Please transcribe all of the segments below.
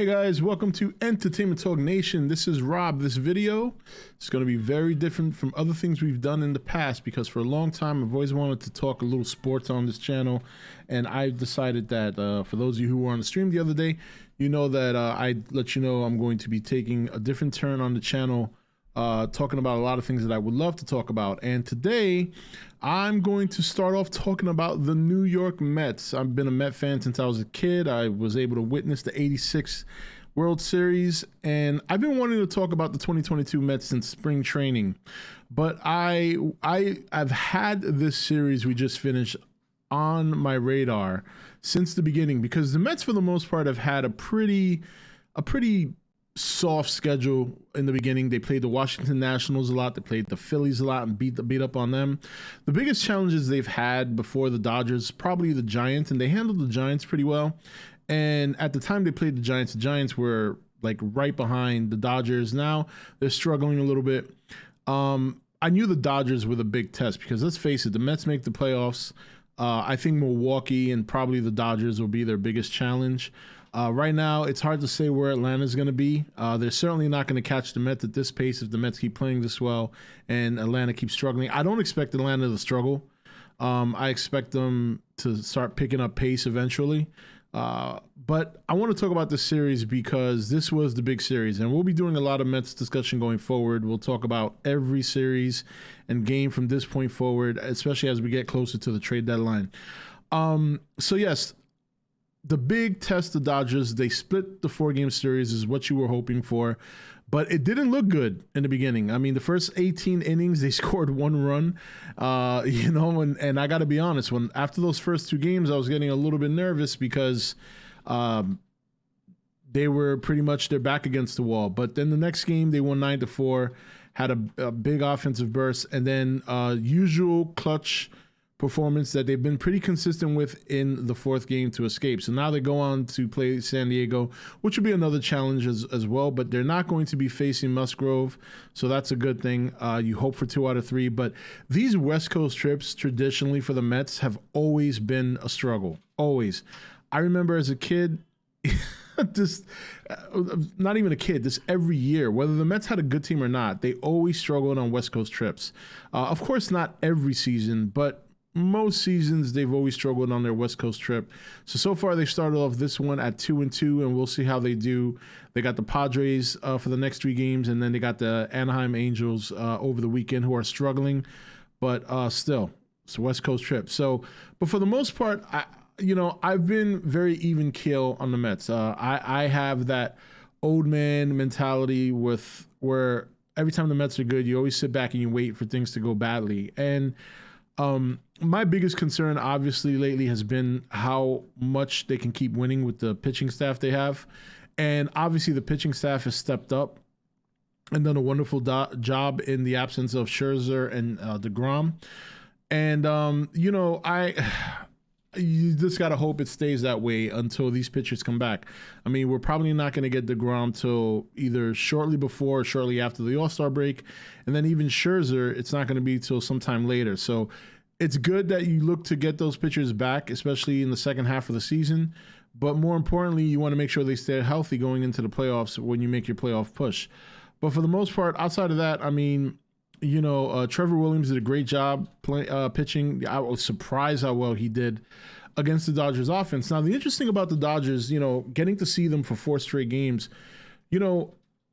Hey guys, welcome to Entertainment Talk Nation. This is Rob. This video is going to be very different from other things we've done in the past because for a long time I've always wanted to talk a little sports on this channel, and I've decided that for those of you who were on the stream the other day, you know that I let you know I'm going to be taking a different turn on the channel, talking about a lot of things that I would love to talk about. And today I'm going to start off talking about the New York Mets. I've been a Met fan since I was a kid. I was able to witness the '86 World Series, and I've been wanting to talk about the 2022 Mets since spring training. But I've had this series we just finished on my radar since the beginning because the Mets, for the most part, have had a pretty soft schedule in the beginning. They played the Washington Nationals a lot. They played the Phillies a lot and beat up on them. The biggest challenges they've had before the Dodgers, probably the Giants, and they handled the Giants pretty well. And at the time they played the Giants were like right behind the Dodgers. Now they're struggling a little bit. I knew the Dodgers were the big test because let's face it, the Mets make the playoffs. I think Milwaukee and probably the Dodgers will be their biggest challenge. Right now, it's hard to say where Atlanta's going to be. They're certainly not going to catch the Mets at this pace if the Mets keep playing this well and Atlanta keeps struggling. I don't expect Atlanta to struggle. I expect them to start picking up pace eventually. But I want to talk about this series because this was the big series, and we'll be doing a lot of Mets discussion going forward. We'll talk about every series and game from this point forward, especially as we get closer to the trade deadline. So yes, the big test the Dodgers, they split the 4-game series is what you were hoping for, but it didn't look good in the beginning. I mean, the first 18 innings, they scored 1 run, and I got to be honest, after those first 2 games, I was getting a little bit nervous because they were pretty much their back against the wall. But then the next game, they won 9-4, had a big offensive burst, and then usual clutch performance that they've been pretty consistent with in the 4th game to escape. So now they go on to play San Diego, which will be another challenge as well, but they're not going to be facing Musgrove, so that's a good thing. You hope for 2 out of 3, but these West Coast trips traditionally for the Mets have always been a struggle, always. I remember as a kid, not even a kid, this every year, whether the Mets had a good team or not, they always struggled on West Coast trips. Of course, not every season, but most seasons they've always struggled on their West Coast trip. So far they've started off this one at 2-2, and we'll see how they do. They got the Padres for the next 3 games, and then they got the Anaheim Angels over the weekend, who are struggling, but still, it's a West Coast trip. But for the most part, I've been very even keel on the Mets. I have that old man mentality where every time the Mets are good, you always sit back and you wait for things to go badly. And my biggest concern, obviously, lately has been how much they can keep winning with the pitching staff they have. And obviously, the pitching staff has stepped up and done a wonderful job in the absence of Scherzer and DeGrom. And, you just got to hope it stays that way until these pitchers come back. I mean, we're probably not going to get DeGrom till either shortly before or shortly after the All-Star break. And then even Scherzer, it's not going to be till sometime later. So it's good that you look to get those pitchers back, especially in the second half of the season. But more importantly, you want to make sure they stay healthy going into the playoffs when you make your playoff push. But for the most part, outside of that, I mean, Trevor Williams did a great job pitching. I was surprised how well he did against the Dodgers offense. Now, the interesting about the Dodgers, getting to see them for 4 straight games,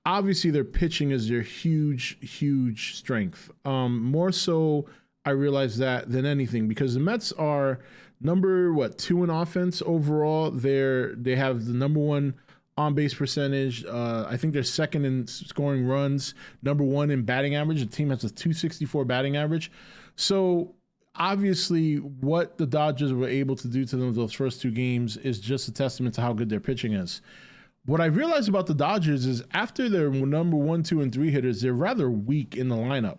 obviously their pitching is their huge, huge strength. More so, I realize that than anything because the Mets are number 2 in offense overall. They have the number 1 on-base percentage. I think they're 2nd in scoring runs, number 1 in batting average. The team has a .264 batting average. So obviously what the Dodgers were able to do to them those first 2 games is just a testament to how good their pitching is. What I realized about the Dodgers is after their number 1, 2, and 3 hitters, they're rather weak in the lineup.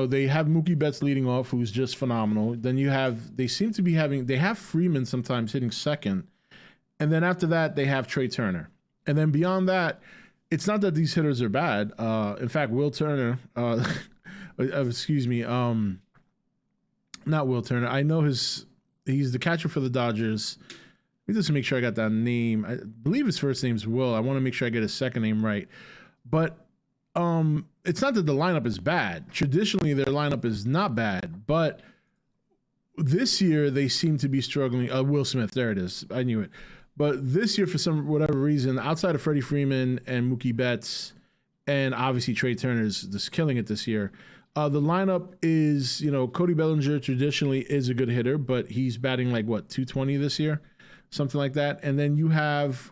They have Mookie Betts leading off, who's just phenomenal. Then they have Freeman sometimes hitting 2nd. And then after that, they have Trey Turner. And then beyond that, it's not that these hitters are bad. In fact, Will Turner, not Will Turner. I know he's the catcher for the Dodgers. me just make sure I got that name. I believe his first name's Will. I want to make sure I get his second name right. But it's not that the lineup is bad. Traditionally, their lineup is not bad. But this year, they seem to be struggling. Will Smith, there it is. I knew it. But this year, for some whatever reason, outside of Freddie Freeman and Mookie Betts, and obviously Trey Turner's just killing it this year, the lineup is, Cody Bellinger traditionally is a good hitter, but he's batting like, 220 this year? Something like that. And then you have,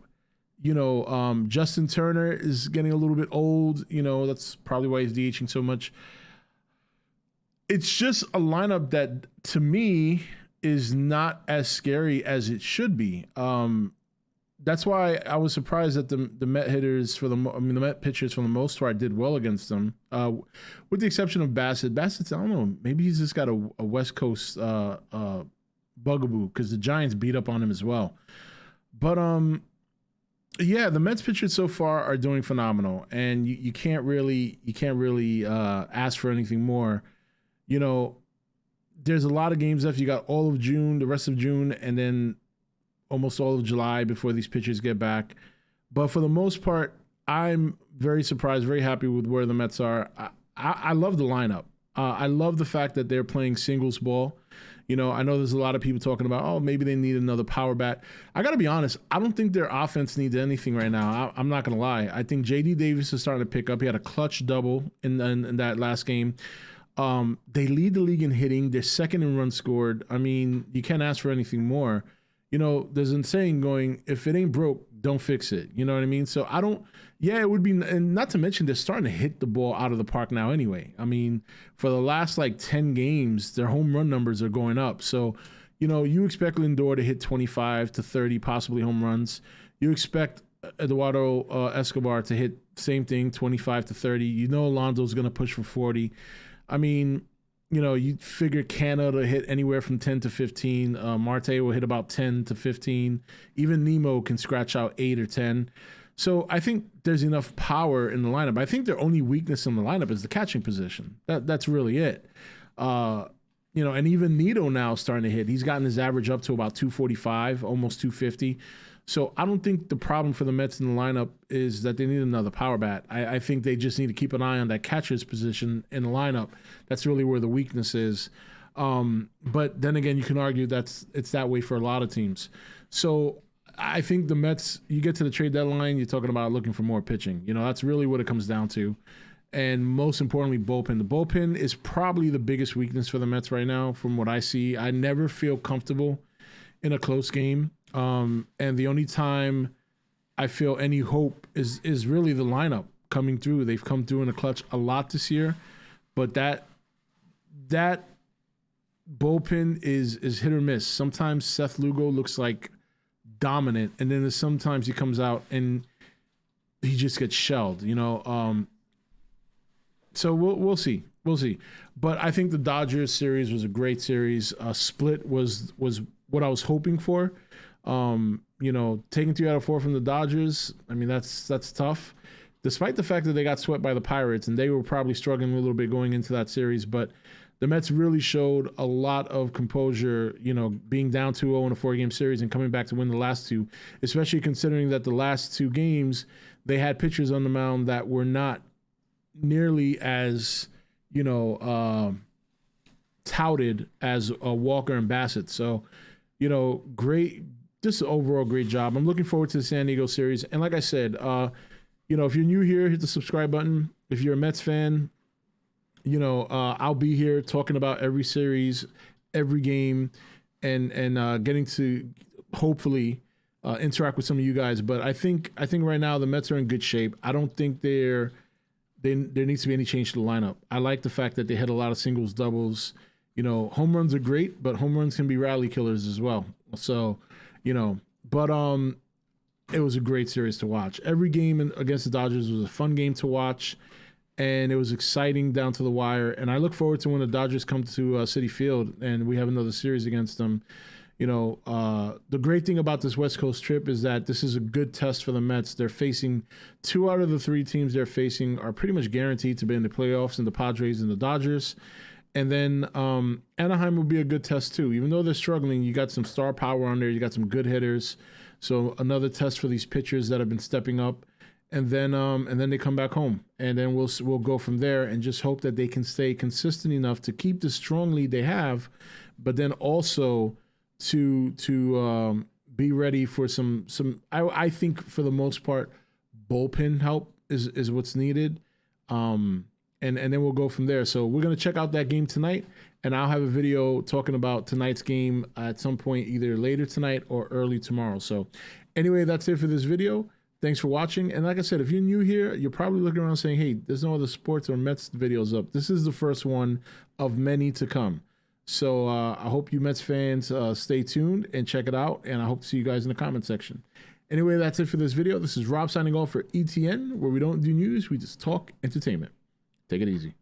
Justin Turner is getting a little bit old. That's probably why he's DHing so much. It's just a lineup that, to me, is not as scary as it should be. That's why I was surprised that the Met hitters the Met pitchers for the most part did well against them, with the exception of Bassett. Bassett's, I don't know, maybe he's just got a West Coast bugaboo because the Giants beat up on him as well. But yeah, the Mets pitchers so far are doing phenomenal, and you can't really ask for anything more. There's a lot of games left. You got all of June, the rest of June, and then almost all of July before these pitchers get back. But for the most part, I'm very surprised, very happy with where the Mets are. I love the lineup. I love the fact that they're playing singles ball. I know there's a lot of people talking about, maybe they need another power bat. I got to be honest, I don't think their offense needs anything right now. I'm not going to lie. I think J.D. Davis is starting to pick up. He had a clutch double in that last game. They lead the league in hitting. They're second in runs scored. I mean, you can't ask for anything more. There's a saying going, if it ain't broke, don't fix it. You know what I mean? So it would be, and not to mention they're starting to hit the ball out of the park now anyway. I mean, for the last 10 games, their home run numbers are going up. So, you expect Lindor to hit 25 to 30, possibly home runs. You expect Eduardo Escobar to hit same thing, 25 to 30. Alonso's going to push for 40. I mean, you figure Canna to hit anywhere from 10 to 15. Marte will hit about 10 to 15. Even Nemo can scratch out 8 or 10. So I think there's enough power in the lineup. I think their only weakness in the lineup is the catching position. That's really it. And even Nito now is starting to hit. He's gotten his average up to about 245, almost 250. So I don't think the problem for the Mets in the lineup is that they need another power bat. I think they just need to keep an eye on that catcher's position in the lineup. That's really where the weakness is. But then again, you can argue it's that way for a lot of teams. So I think the Mets, you get to the trade deadline, you're talking about looking for more pitching. That's really what it comes down to. And most importantly, bullpen. The bullpen is probably the biggest weakness for the Mets right now from what I see. I never feel comfortable in a close game. And the only time I feel any hope is really the lineup coming through. They've come through in the clutch a lot this year, but that bullpen is hit or miss. Sometimes Seth Lugo looks like dominant, and then sometimes he comes out and he just gets shelled, So we'll see. We'll see. But I think the Dodgers series was a great series. Split was what I was hoping for. Taking 3 out of 4 from the Dodgers, I mean, that's tough, despite the fact that they got swept by the Pirates, and they were probably struggling a little bit going into that series. But the Mets really showed a lot of composure, being down 2-0 in a 4-game series and coming back to win the last two, especially considering that the last 2 games, they had pitchers on the mound that were not nearly as, touted as Walker and Bassett. So, great. Just an overall great job. I'm looking forward to the San Diego series. And like I said, if you're new here, hit the subscribe button. If you're a Mets fan, I'll be here talking about every series, every game, and getting to hopefully interact with some of you guys. But I think right now the Mets are in good shape. I don't think there needs to be any change to the lineup. I like the fact that they had a lot of singles, doubles. Home runs are great, but home runs can be rally killers as well. So, but it was a great series to watch. Every game against the Dodgers was a fun game to watch, and it was exciting down to the wire. And I look forward to when the Dodgers come to Citi Field and we have another series against them. The great thing about this West Coast trip is that this is a good test for the Mets. They're facing 2 out of the 3 teams they're facing are pretty much guaranteed to be in the playoffs, and the Padres and the Dodgers. And then Anaheim will be a good test too. Even though they're struggling, you got some star power on there. You got some good hitters. So another test for these pitchers that have been stepping up. And then they come back home, and then we'll go from there, and just hope that they can stay consistent enough to keep the strong lead they have, but then also to be ready for some. I think for the most part, bullpen help is what's needed, and then we'll go from there. So we're gonna check out that game tonight, and I'll have a video talking about tonight's game at some point, either later tonight or early tomorrow. So anyway, that's it for this video. Thanks for watching. And like I said, if you're new here, you're probably looking around saying, hey, there's no other sports or Mets videos up. This is the first one of many to come. So I hope you Mets fans stay tuned and check it out. And I hope to see you guys in the comment section. Anyway, that's it for this video. This is Rob signing off for E.T.N, where we don't do news. We just talk entertainment. Take it easy.